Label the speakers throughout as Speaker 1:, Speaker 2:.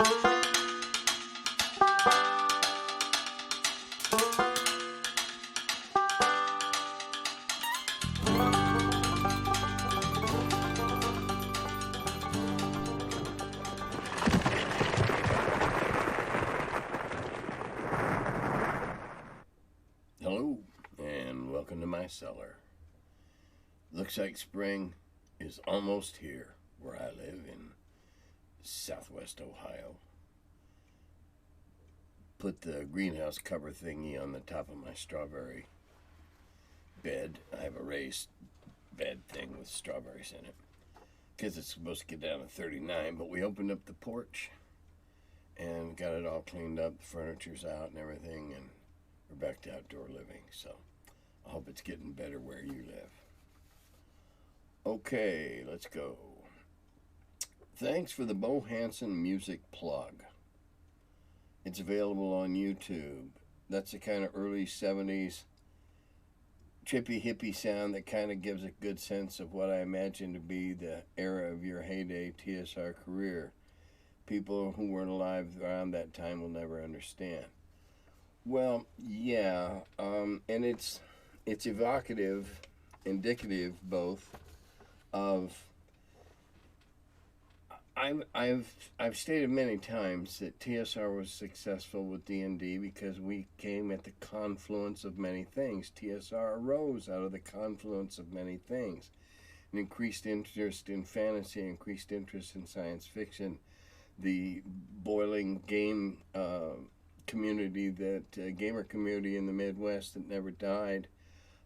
Speaker 1: Hello, and welcome to my cellar. Looks like spring is almost here where I live in southwest Ohio. Put the greenhouse cover thingy on the top of my strawberry bed. I have a raised bed thing with strawberries in it because it's supposed to get down to 39, but we opened up the porch and got it all cleaned up. The furniture's out and everything, and we're back to outdoor living, so I hope it's getting better where you live. Okay, let's go. Thanks for the Bo Hansen music plug. It's available on YouTube. That's the kind of early 70s trippy hippie sound that kind of gives a good sense of what I imagine to be the era of your heyday TSR career. People who weren't alive around that time will never understand. Well, yeah, and it's evocative, indicative both of. I've stated many times that TSR was successful with D&D because we came at the confluence of many things. TSR arose out of the confluence of many things. An increased interest in fantasy, increased interest in science fiction, the boiling game community, that gamer community in the Midwest that never died.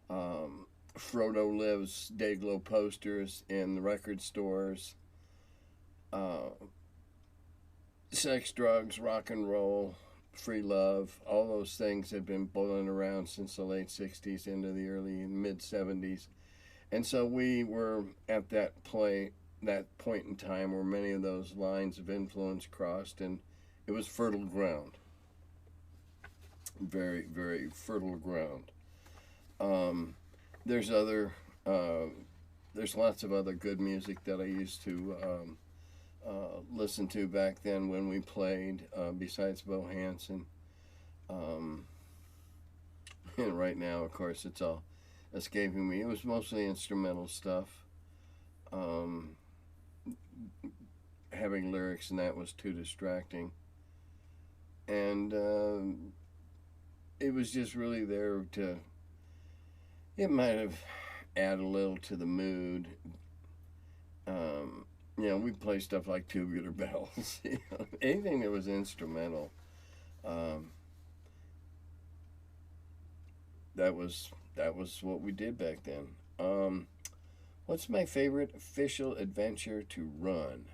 Speaker 1: Frodo Lives Dayglow posters in the record stores. Sex, drugs, rock and roll, free love, all those things had been boiling around since the late 60s into the early and mid 70s. And so we were at that point in time where many of those lines of influence crossed, and it was fertile ground. Very, very fertile ground. There's lots of other good music that I used to listen to back then when we played, besides Bo Hansen. And right now, of course, it's all escaping me. It was mostly instrumental stuff. Having lyrics and that was too distracting. And it was just really there to, it might have added a little to the mood. We play stuff like Tubular Bells, anything that was instrumental. That was what we did back then. What's my favorite official adventure to run?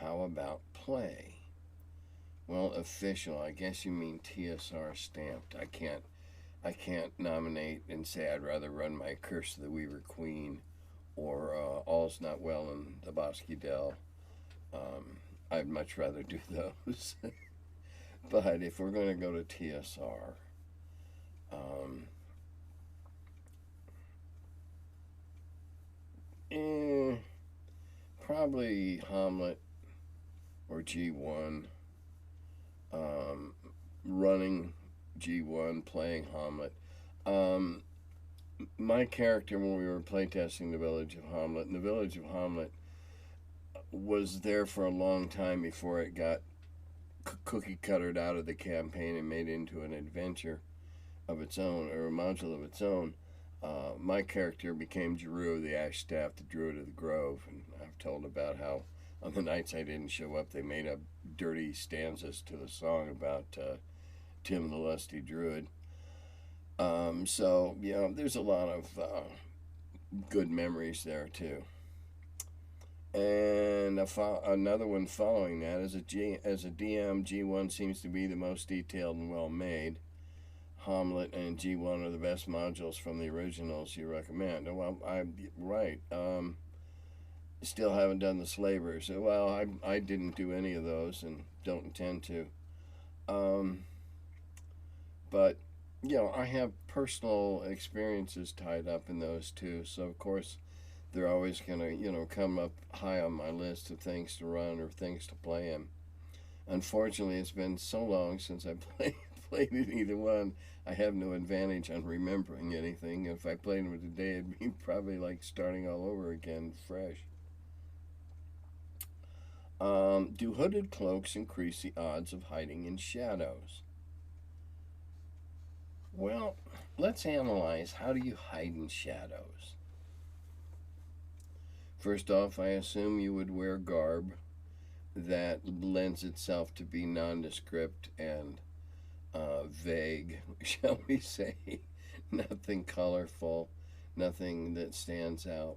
Speaker 1: How about play? Well, official, I guess you mean TSR stamped. I can't nominate and say I'd rather run my Curse of the Weaver Queen or All's Not Well in the Bosque Dell. I'd much rather do those. But if we're going to go to TSR, probably Hamlet or G1. Running G1, playing Hamlet. My character, when we were playtesting the Village of Hamlet, and the Village of Hamlet was there for a long time before it got cookie cuttered out of the campaign and made into an adventure of its own, or a module of its own. My character became Jeru of the Ash Staff, the Druid of the Grove, and I've told about how on the nights I didn't show up, they made up dirty stanzas to the song about Tim the Lusty Druid. So, there's a lot of good memories there, too. And another one following that, as a DM, G1 seems to be the most detailed and well-made. Hamlet and G1 are the best modules from the originals you recommend. Well, I'm right. Still haven't done the Slavers. Well, I didn't do any of those and don't intend to. But, I have personal experiences tied up in those too. So, of course, they're always going to, come up high on my list of things to run or things to play in. Unfortunately, it's been so long since I played in either one. I have no advantage on remembering anything. If I played them today, it'd be probably like starting all over again, fresh. Do hooded cloaks increase the odds of hiding in shadows? Well, let's analyze how do you hide in shadows. First off, I assume you would wear garb that lends itself to be nondescript and vague, shall we say. Nothing colorful, nothing that stands out.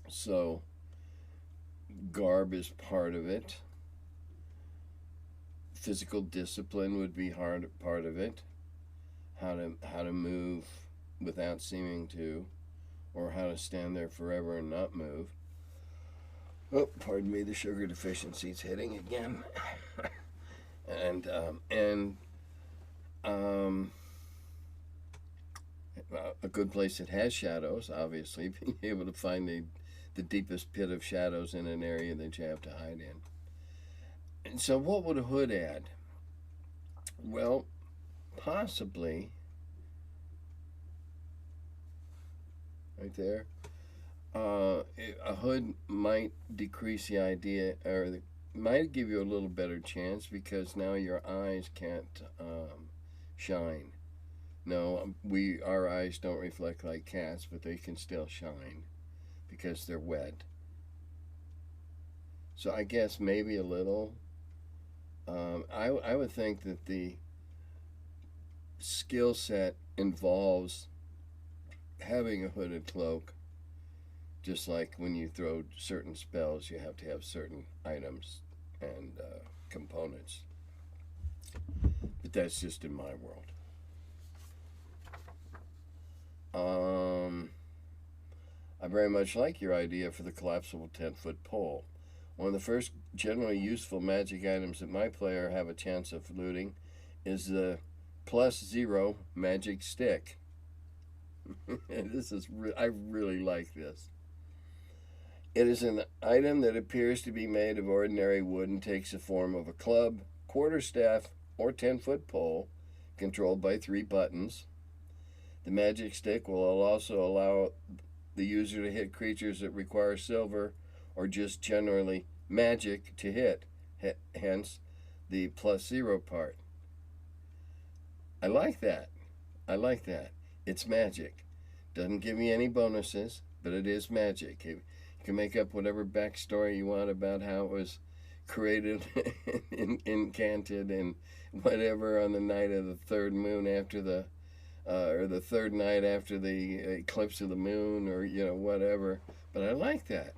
Speaker 1: So, garb is part of it. Physical discipline would be part of it. How to move without seeming to, or how to stand there forever and not move. Oh, pardon me, the sugar deficiency's hitting again. and a good place that has shadows, obviously, being able to find the deepest pit of shadows in an area that you have to hide in. And so what would a hood add? Well, possibly, right there, a hood might decrease the idea, or might give you a little better chance because now your eyes can't shine. No, our eyes don't reflect like cats, but they can still shine because they're wet. So I guess maybe a little. I would think that the skill set involves having a hooded cloak, just like when you throw certain spells, you have to have certain items and components. But that's just in my world. I very much like your idea for the collapsible 10-foot pole. One of the first generally useful magic items that my player have a chance of looting is the +0 magic stick. I really like this. It is an item that appears to be made of ordinary wood and takes the form of a club, quarterstaff, or 10-foot pole controlled by 3 buttons. The magic stick will also allow the user to hit creatures that require silver or just generally magic to hit, hence the +0 part. I like that. It's magic. Doesn't give me any bonuses, but it is magic. You can make up whatever backstory you want about how it was created, incanted, and whatever on the night of the third moon after or the third night after the eclipse of the moon, or whatever. But I like that.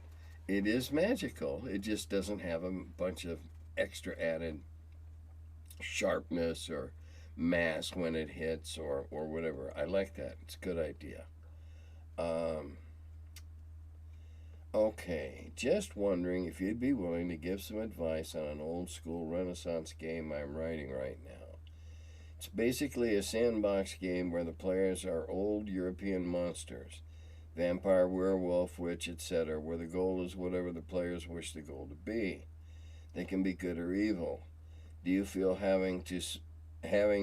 Speaker 1: It is magical. It just doesn't have a bunch of extra added sharpness or mass when it hits or whatever. I like that. It's a good idea. Okay, just wondering if you'd be willing to give some advice on an old school Renaissance game I'm writing right now. It's basically a sandbox game where the players are old European monsters, vampire, werewolf, witch, etc., where the goal is whatever the players wish the goal to be. They can be good or evil. Do you feel having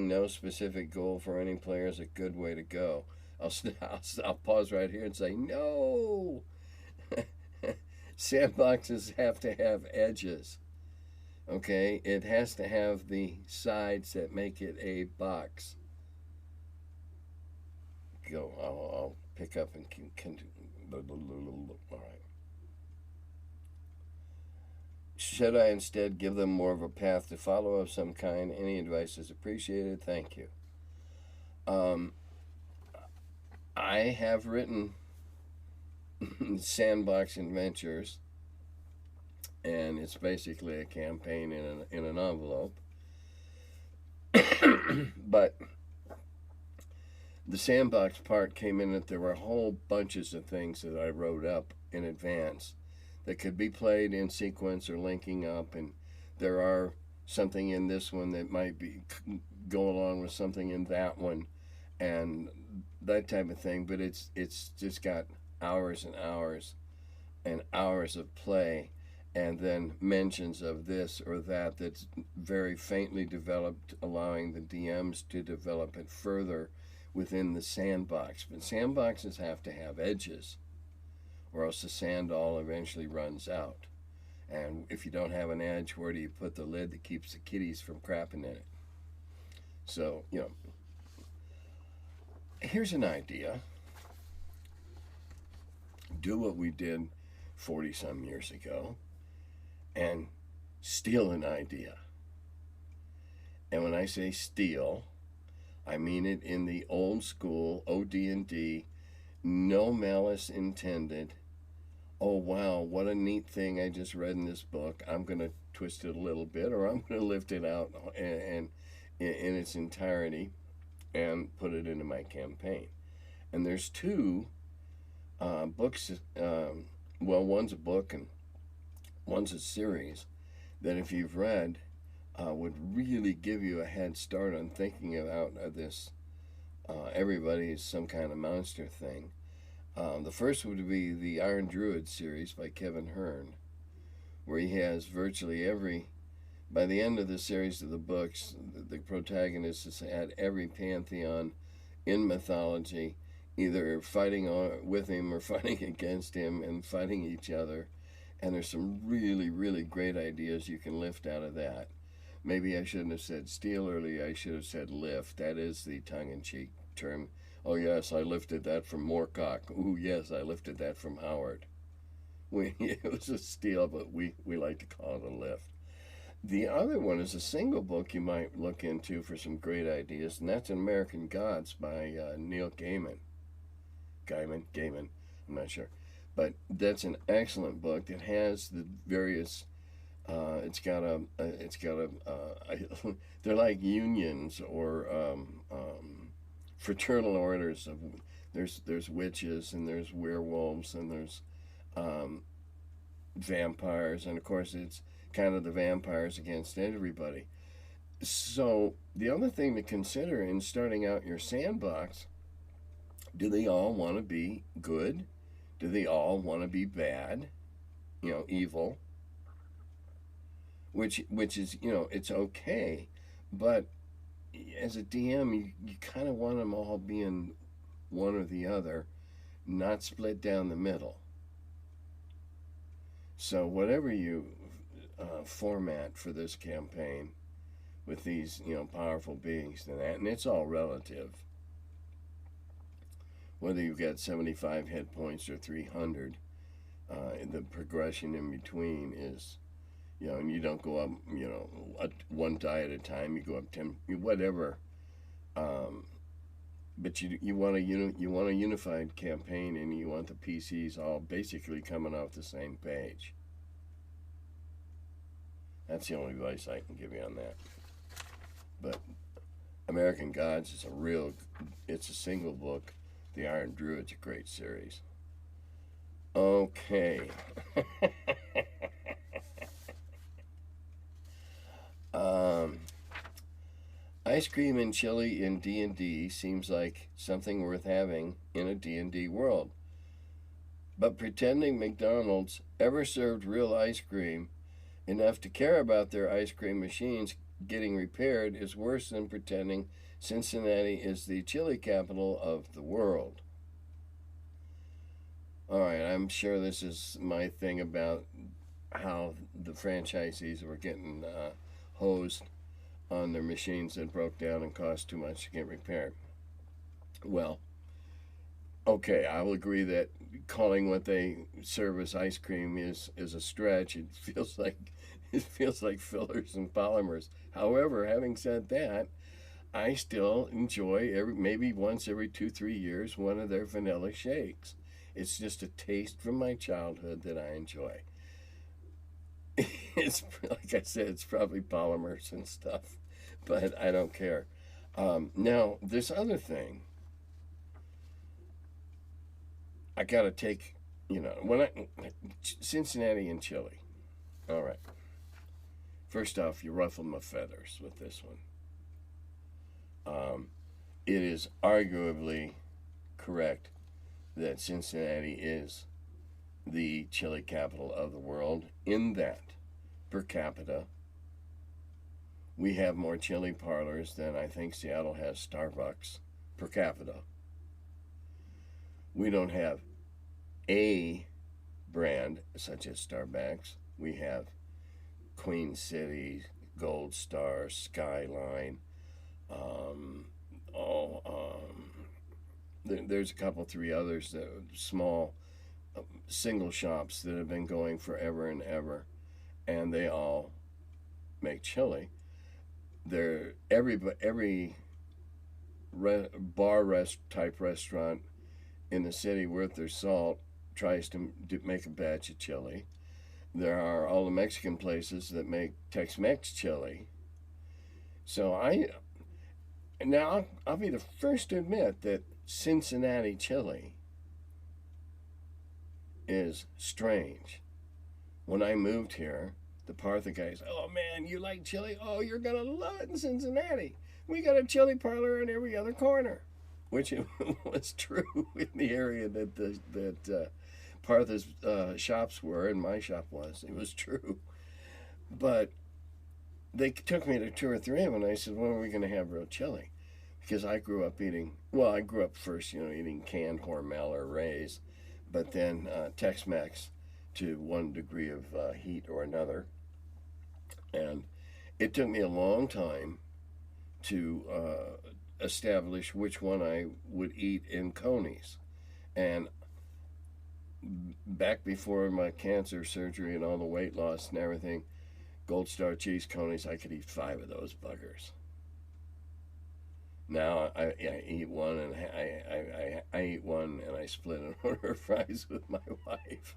Speaker 1: no specific goal for any player is a good way to go? I'll pause right here and say no. Sandboxes have to have edges. Okay, it has to have the sides that make it a box. Go. I'll pick up and all right. Should I instead give them more of a path to follow of some kind? Any advice is appreciated. Thank you. I have written sandbox adventures, and it's basically a campaign in an envelope. But the sandbox part came in that there were whole bunches of things that I wrote up in advance that could be played in sequence or linking up, and there are something in this one that might go along with something in that one, and that type of thing. But it's just got hours and hours and hours of play, and then mentions of this or that that's very faintly developed, allowing the DMs to develop it further within the sandbox. But sandboxes have to have edges, or else the sand all eventually runs out. And if you don't have an edge, where do you put the lid that keeps the kitties from crapping in it? So, here's an idea. Do what we did 40 some years ago and steal an idea. And when I say steal, I mean it in the old school OD&D, no malice intended. Oh wow, what a neat thing I just read in this book. I'm going to twist it a little bit, or I'm going to lift it out and in its entirety and put it into my campaign. And there's two books, well, one's a book and one's a series that if you've read would really give you a head start on thinking about this everybody is some kind of monster thing. The first would be the Iron Druid series by Kevin Hearn, where he has virtually every, by the end of the series of the books, the protagonist has had every pantheon in mythology, either fighting with him or fighting against him and fighting each other. And there's some really, really great ideas you can lift out of that. Maybe I shouldn't have said steal earlier, I should have said lift. That is the tongue-in-cheek term. Oh yes, I lifted that from Moorcock. Ooh yes, I lifted that from Howard. It was a steal, but we like to call it a lift. The other one is a single book you might look into for some great ideas, and that's American Gods by Neil Gaiman. Gaiman, I'm not sure. But that's an excellent book that has the various, they're like unions or fraternal orders of, there's witches and there's werewolves and there's vampires, and of course it's kind of the vampires against everybody. So the other thing to consider in starting out your sandbox, do they all want to be good? Do they all want to be bad? Evil. Which is, it's okay, but as a DM, you kind of want them all being one or the other, not split down the middle. So whatever you format for this campaign with these, powerful beings and it's all relative. Whether you've got 75 hit points or 300, the progression in between is, and you don't go up, one die at a time. You go up 10, whatever. But you want a unified campaign, and you want the PCs all basically coming off the same page. That's the only advice I can give you on that. But American Gods is it's a single book. The Iron Druid's a great series. Okay. Ice cream and chili in D&D seems like something worth having in a D&D world. But pretending McDonald's ever served real ice cream enough to care about their ice cream machines getting repaired is worse than pretending Cincinnati is the chili capital of the world. All right, I'm sure this is my thing about how the franchisees were getting hosed on their machines that broke down and cost too much to get repaired. Well, okay, I will agree that calling what they serve as ice cream is a stretch. It feels like fillers and polymers. However, having said that, I still enjoy maybe once every 2-3 years one of their vanilla shakes. It's just a taste from my childhood that I enjoy. It's like I said, it's probably polymers and stuff, but I don't care. Now, this other thing, I gotta take, Cincinnati and chili. All right. First off, you ruffle my feathers with this one. It is arguably correct that Cincinnati is the chili capital of the world, in that per capita we have more chili parlors than I think Seattle has Starbucks per capita. We don't have a brand such as Starbucks. We have Queen City, Gold Star, Skyline. Um, oh, there's a couple, three others that are small single shops that have been going forever and ever, and they all make chili. They're every bar type restaurant in the city worth their salt tries to make a batch of chili. There are all the Mexican places that make Tex-Mex chili. So I'll be the first to admit that Cincinnati chili is strange. When I moved here, the Partha guys, oh man, you like chili? Oh, you're gonna love it in Cincinnati. We got a chili parlor in every other corner, which it was true in the area that Partha's shops were, and my shop was. It was true, but they took me to two or three of them, and I said, when are we going to have real chili? Because I grew up I grew up first, eating canned Hormel or Ray's, but then Tex-Mex to one degree of heat or another. And it took me a long time to establish which one I would eat in conies. And back before my cancer surgery and all the weight loss and everything, Gold Star cheese conies, I could eat 5 of those buggers. Now I eat one, and I eat one and I split an order of fries with my wife.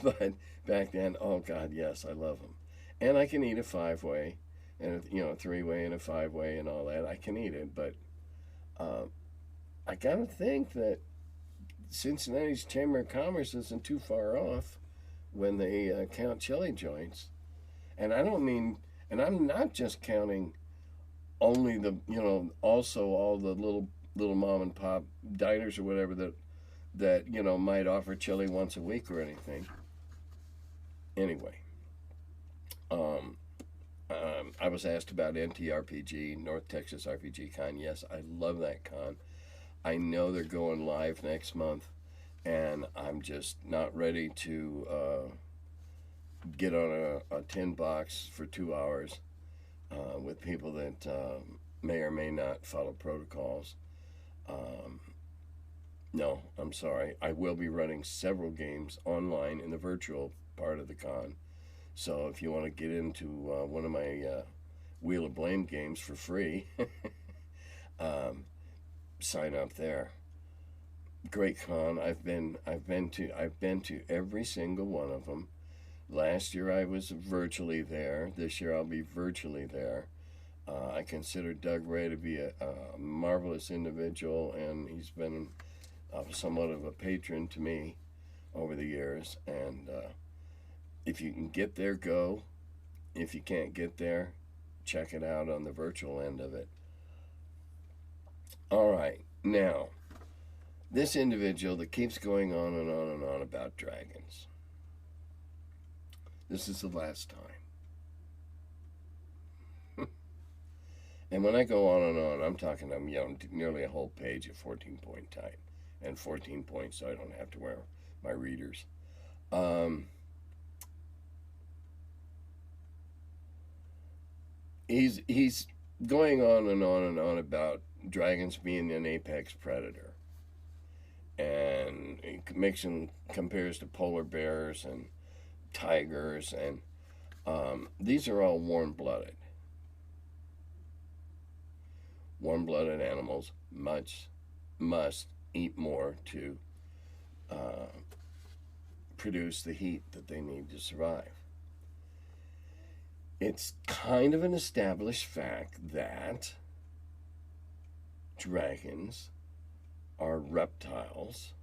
Speaker 1: But back then, oh God, yes, I love them, and I can eat a 5-way, and a 3-way and a 5-way and all that. I can eat it, but I gotta think that Cincinnati's Chamber of Commerce isn't too far off when they count chili joints. And I don't mean, and I'm not just counting only also all the little mom and pop diners or whatever that might offer chili once a week or anything. Anyway, I was asked about NTRPG, North Texas RPG Con. Yes, I love that con. I know they're going live next month, and I'm just not ready to get on a tin box for 2 hours with people that may or may not follow protocols. No, I'm sorry. I will be running several games online in the virtual part of the con. So if you want to get into one of my Wheel of Blame games for free, sign up there. Great con. I've been to every single one of them. Last year I was virtually there. This year I'll be virtually there. I consider Doug Ray to be a marvelous individual, and he's been somewhat of a patron to me over the years. And if you can get there, go. If you can't get there, check it out on the virtual end of it. All right, now, this individual that keeps going on and on and on about dragons. This is the last time. And when I go on and on, I'm talking nearly a whole page of 14-point type, and 14 points so I don't have to wear my readers. He's going on and on and on about dragons being an apex predator, and he compares to polar bears and tigers, and these are all warm-blooded. Warm-blooded animals must eat more to produce the heat that they need to survive. It's kind of an established fact that dragons are reptiles,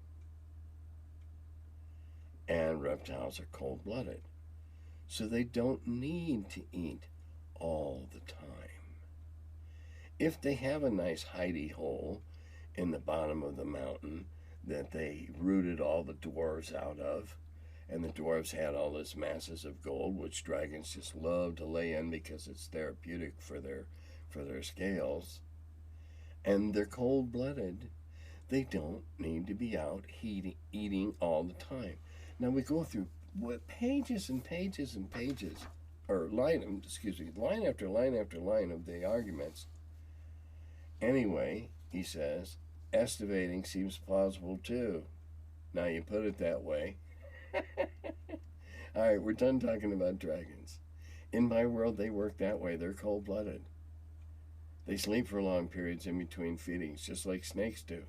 Speaker 1: and reptiles are cold-blooded. So they don't need to eat all the time. If they have a nice hidey hole in the bottom of the mountain that they rooted all the dwarves out of, And the dwarves had all this masses of gold, which dragons just love to lay in because it's therapeutic for their scales. And they're cold-blooded. They don't need to be out eating all the time. Now we go through pages and pages and pages, or line after line after line of the arguments. Anyway, he says, estivating seems plausible too. Now you put it that way. All right, we're done talking about dragons. In my world, they work that way. They're cold-blooded. They sleep for long periods in between feedings, just like snakes do.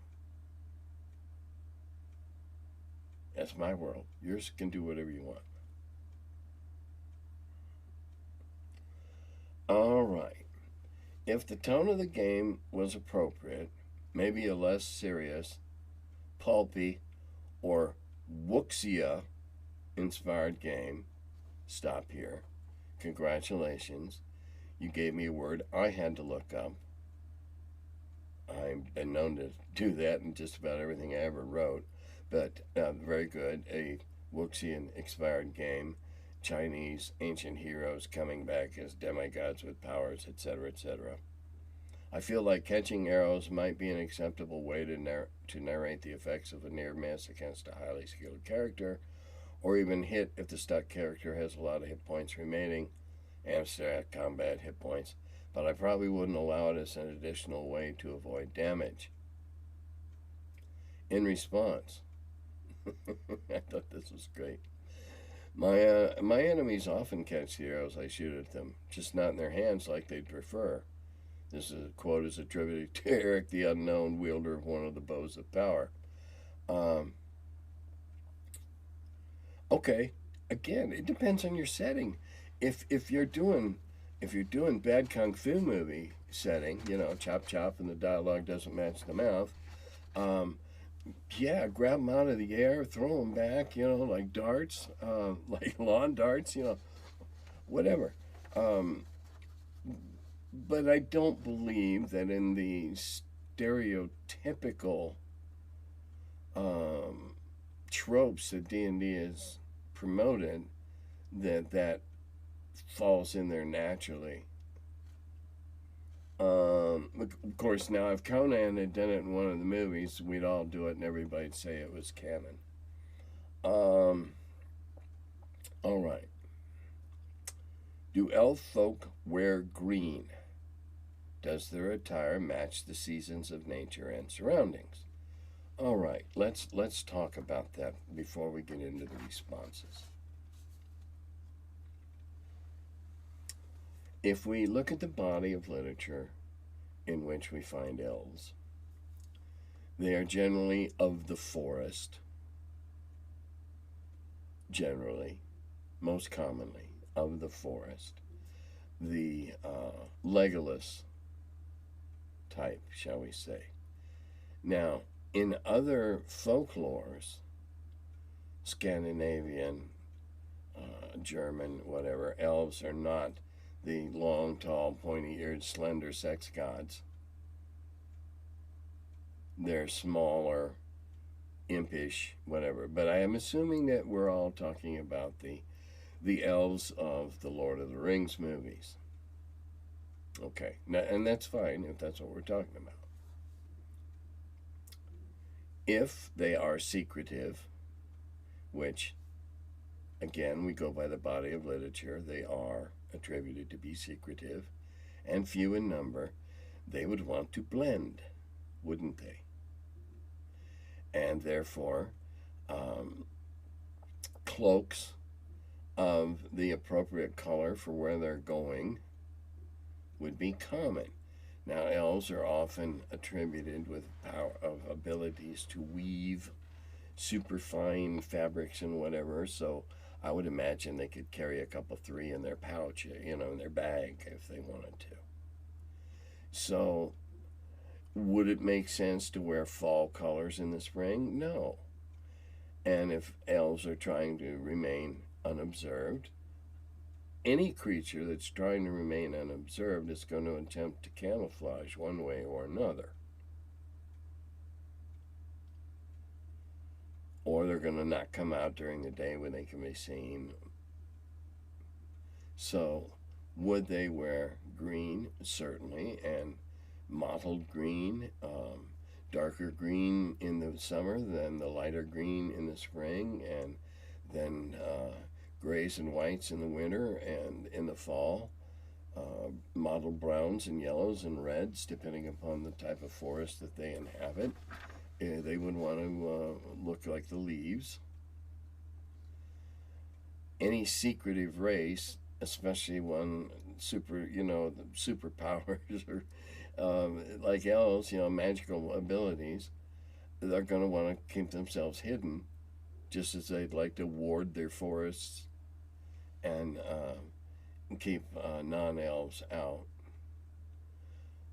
Speaker 1: That's my world. Yours can do whatever you want. All right. If the tone of the game was appropriate, maybe a less serious, pulpy, or wuxia-inspired game, stop here. Congratulations. You gave me a word I had to look up. I've been known to do that in just about everything I ever wrote. But very good. A Wuxian-inspired game. Chinese ancient heroes coming back as demigods with powers, etc., etc. I feel like catching arrows might be an acceptable way to narrate the effects of a near miss against a highly skilled character, or even hit if the stuck character has a lot of hit points remaining, abstract combat hit points, but I probably wouldn't allow it as an additional way to avoid damage. In response, I thought this was great. My enemies often catch the arrows I shoot at them, just not in their hands like they'd prefer. This quote is attributed to Eric the Unknown, wielder of one of the bows of power. Okay, again, it depends on your setting. If you're doing bad kung fu movie setting, chop chop, and the dialogue doesn't match the mouth. Yeah, grab them out of the air, throw them back, like darts, like lawn darts, whatever. But I don't believe that in the stereotypical tropes that D&D is promoted, that falls in there naturally. Of course, now if Conan had done it in one of the movies, we'd all do it and everybody'd say it was canon. All right. Do elf folk wear green? Does their attire match the seasons of nature and surroundings? All right, let's talk about that before we get into the responses. If we look at the body of literature in which we find elves, they are generally of the forest, most commonly, of the forest. The Legolas type, shall we say. Now, in other folklores, Scandinavian, German, whatever, elves are not the long, tall, pointy-eared, slender sex gods. They're smaller, impish, whatever. But I am assuming that we're all talking about the elves of the Lord of the Rings movies. Okay, now, and that's fine if that's what we're talking about. If they are secretive, which, again, we go by the body of literature, they are attributed to be secretive, and few in number, they would want to blend, wouldn't they? And therefore, cloaks of the appropriate color for where they're going would be common. Now, elves are often attributed with power of abilities to weave superfine fabrics and whatever, so I would imagine they could carry a couple 3 in their pouch, in their bag if they wanted to. So, would it make sense to wear fall colors in the spring? No. And if elves are trying to remain unobserved, any creature that's trying to remain unobserved is going to attempt to camouflage one way or another. or they're going to not come out during the day when they can be seen. So, would they wear green? Certainly, and mottled green, darker green in the summer than the lighter green in the spring, and then grays and whites in the winter, and in the fall, mottled browns and yellows and reds, depending upon the type of forest that they inhabit. They would want to look like the leaves. Any secretive race, especially one superpowers or like elves, magical abilities, they're going to want to keep themselves hidden, just as they'd like to ward their forests and keep non-elves out.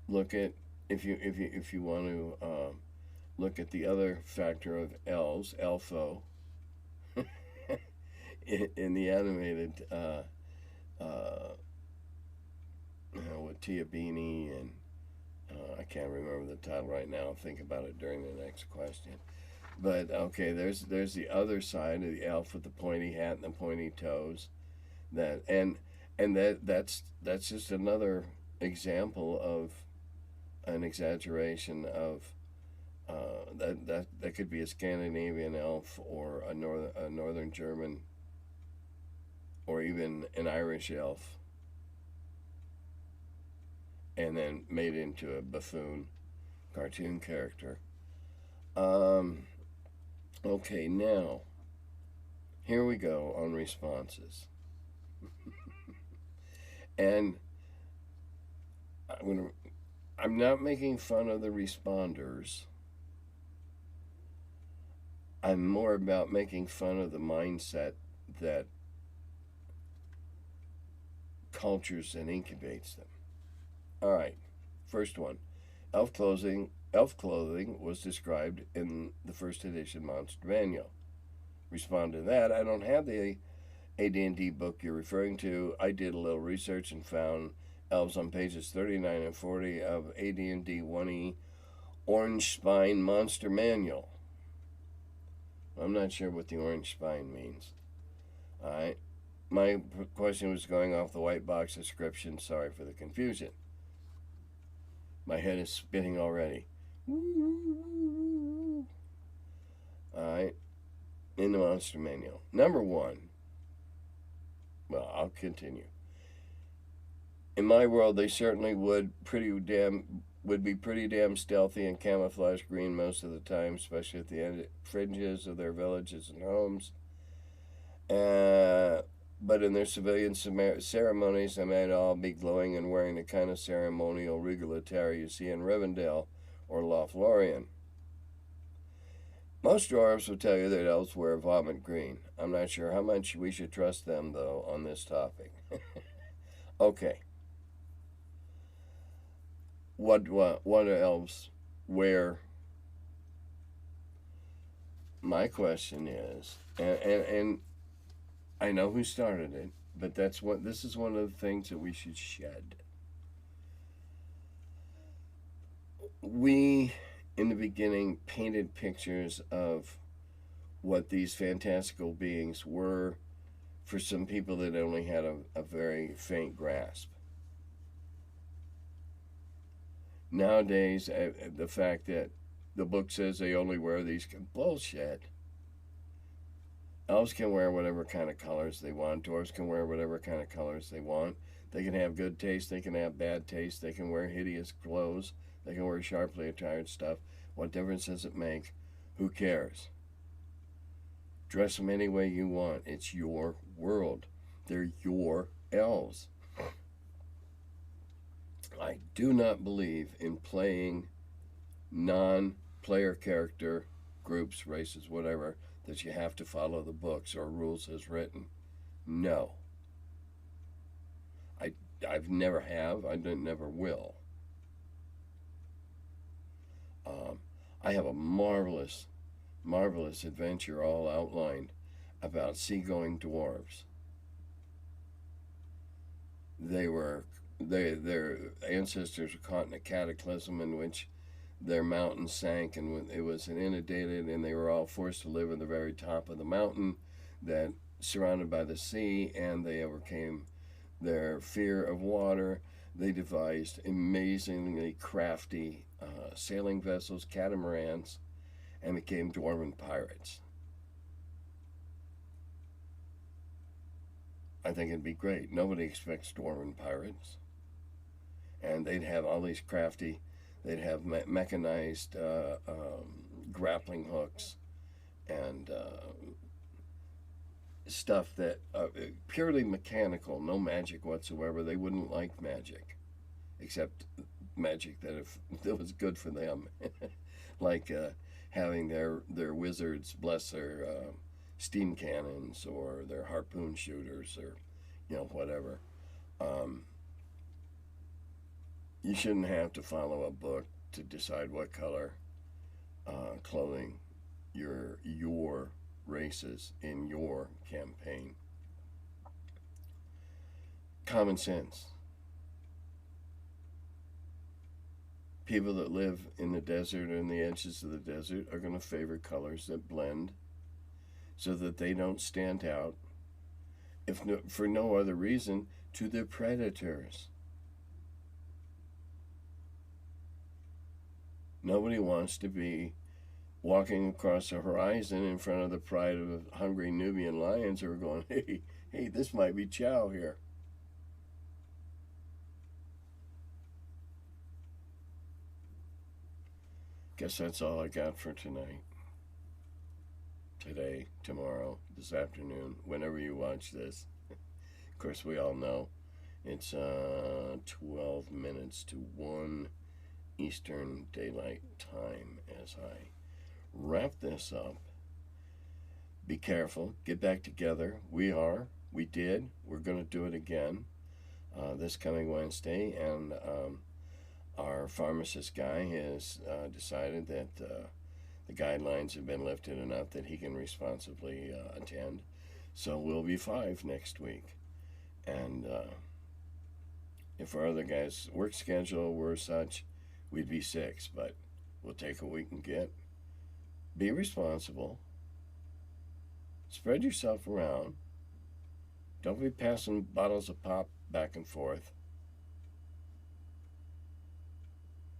Speaker 1: Look at if you want to look at the other factor of elves, elfo, in the animated with Tia Beanie and I can't remember the title right now. I'll think about it during the next question. But okay, there's the other side of the elf with the pointy hat and the pointy toes. That's just another example of an exaggeration of that could be a Scandinavian elf or a northern German or even an Irish elf, and then made into a buffoon cartoon character. Okay, now here we go on responses. And I'm not making fun of the responders. I'm more about making fun of the mindset that cultures and incubates them. All right, first one. Elf clothing was described in the first edition Monster Manual. Respond to that. I don't have the AD&D book you're referring to. I did a little research and found elves on pages 39 and 40 of AD&D 1E Orange Spine Monster Manual. I'm not sure what the orange spine means. All right. My question was going off the white box description. Sorry for the confusion. My head is spinning already. All right. In the Monster Manual. Number one. Well, I'll continue. In my world, they certainly would be pretty damn stealthy and camouflage green most of the time, especially at the fringes of their villages and homes. But in their civilian ceremonies, they might all be glowing and wearing the kind of ceremonial regal attire you see in Rivendell or Lothlorien. Most dwarves will tell you that elves wear vomit green. I'm not sure how much we should trust them, though, on this topic. Okay. What do elves wear? My question is, and I know who started it, but this is one of the things that we should shed. We, in the beginning, painted pictures of what these fantastical beings were for some people that only had a very faint grasp. Nowadays, the fact that the book says they only wear these, bullshit. Elves can wear whatever kind of colors they want. Dwarves can wear whatever kind of colors they want. They can have good taste. They can have bad taste. They can wear hideous clothes. They can wear sharply attired stuff. What difference does it make? Who cares? Dress them any way you want. It's your world. They're your elves. I do not believe in playing non-player character groups, races, whatever, that you have to follow the books or rules as written. No. I've never have. I never will. I have a marvelous adventure all outlined about seagoing dwarves. Their ancestors were caught in a cataclysm in which their mountain sank and it was inundated, and they were all forced to live at the very top of the mountain that surrounded by the sea, and they overcame their fear of water. They devised amazingly crafty sailing vessels, catamarans, and became dwarven pirates. I think it'd be great. Nobody expects dwarven pirates. And they'd have all these crafty, they'd have mechanized grappling hooks and stuff that purely mechanical, no magic whatsoever. They wouldn't like magic, except magic that was good for them, like having their wizards bless their steam cannons or their harpoon shooters or whatever. You shouldn't have to follow a book to decide what color clothing your races in your campaign. Common sense. People that live in the desert and the edges of the desert are going to favor colors that blend so that they don't stand out, for no other reason, to their predators. Nobody wants to be walking across the horizon in front of the pride of hungry Nubian lions who are going, hey, this might be chow here. Guess that's all I got for tonight. Today, tomorrow, this afternoon, whenever you watch this. Of course, we all know it's 12 minutes to 1 Eastern Daylight Time as I wrap this up. Be careful. Get back together. We did. We're going to do it again this coming Wednesday, and our pharmacist guy has decided that the guidelines have been lifted enough that he can responsibly attend. So we'll be 5 next week. And if our other guys' work schedule were such, we'd be 6, but we'll take what we can get. Be responsible. Spread yourself around. Don't be passing bottles of pop back and forth.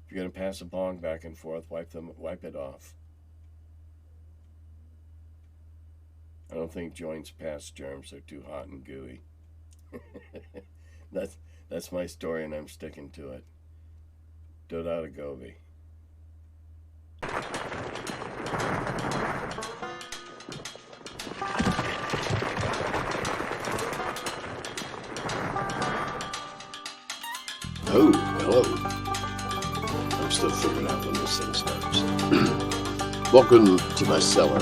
Speaker 1: If you're going to pass a bong back and forth, wipe it off. I don't think joints pass germs. They're too hot and gooey. That's my story, and I'm sticking to it. Dodata Gobi.
Speaker 2: Oh, hello. I'm still figuring out when this thing starts. Welcome to my cellar.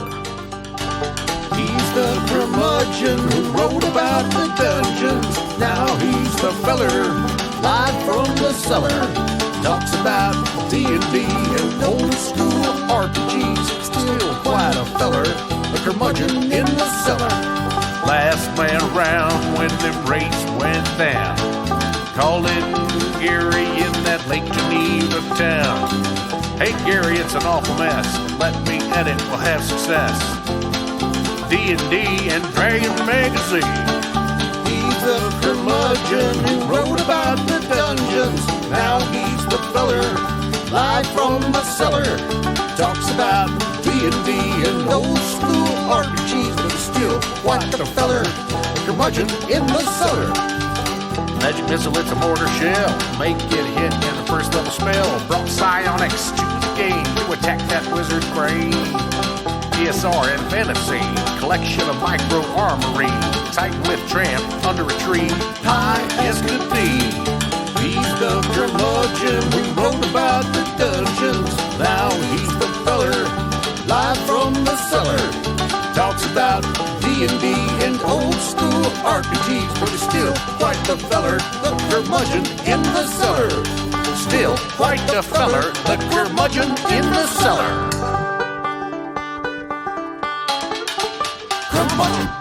Speaker 3: He's the curmudgeon who wrote about the dungeons. Now he's the feller, live from the cellar. Talks about D&D and old school RPGs. Still quite a feller, the curmudgeon in the cellar.
Speaker 4: Last man around when the race went down. Calling Gary in that Lake Geneva town. Hey Gary, it's an awful mess. Let me edit, we'll have success. D&D and Dragon Magazine.
Speaker 3: He's the curmudgeon who wrote about the dungeons. Now he's the feller, live from the cellar. Talks about D&D and old school RPGs, but he's still quite the feller, the curmudgeon in the cellar.
Speaker 4: Magic missile, it's a mortar shell. Make it hit in the first level spell. Brought psionics to the game to attack that wizard brain. ESR and fantasy, collection of micro armory. Titan with tramp under a tree, high as could be. He's the curmudgeon who wrote about the dungeons. Now he's the feller, live from the cellar. Talks about D&D and old school RPGs, but he's still quite the feller, the curmudgeon in the cellar. Still quite the feller, the curmudgeon in the cellar. Curmudgeon.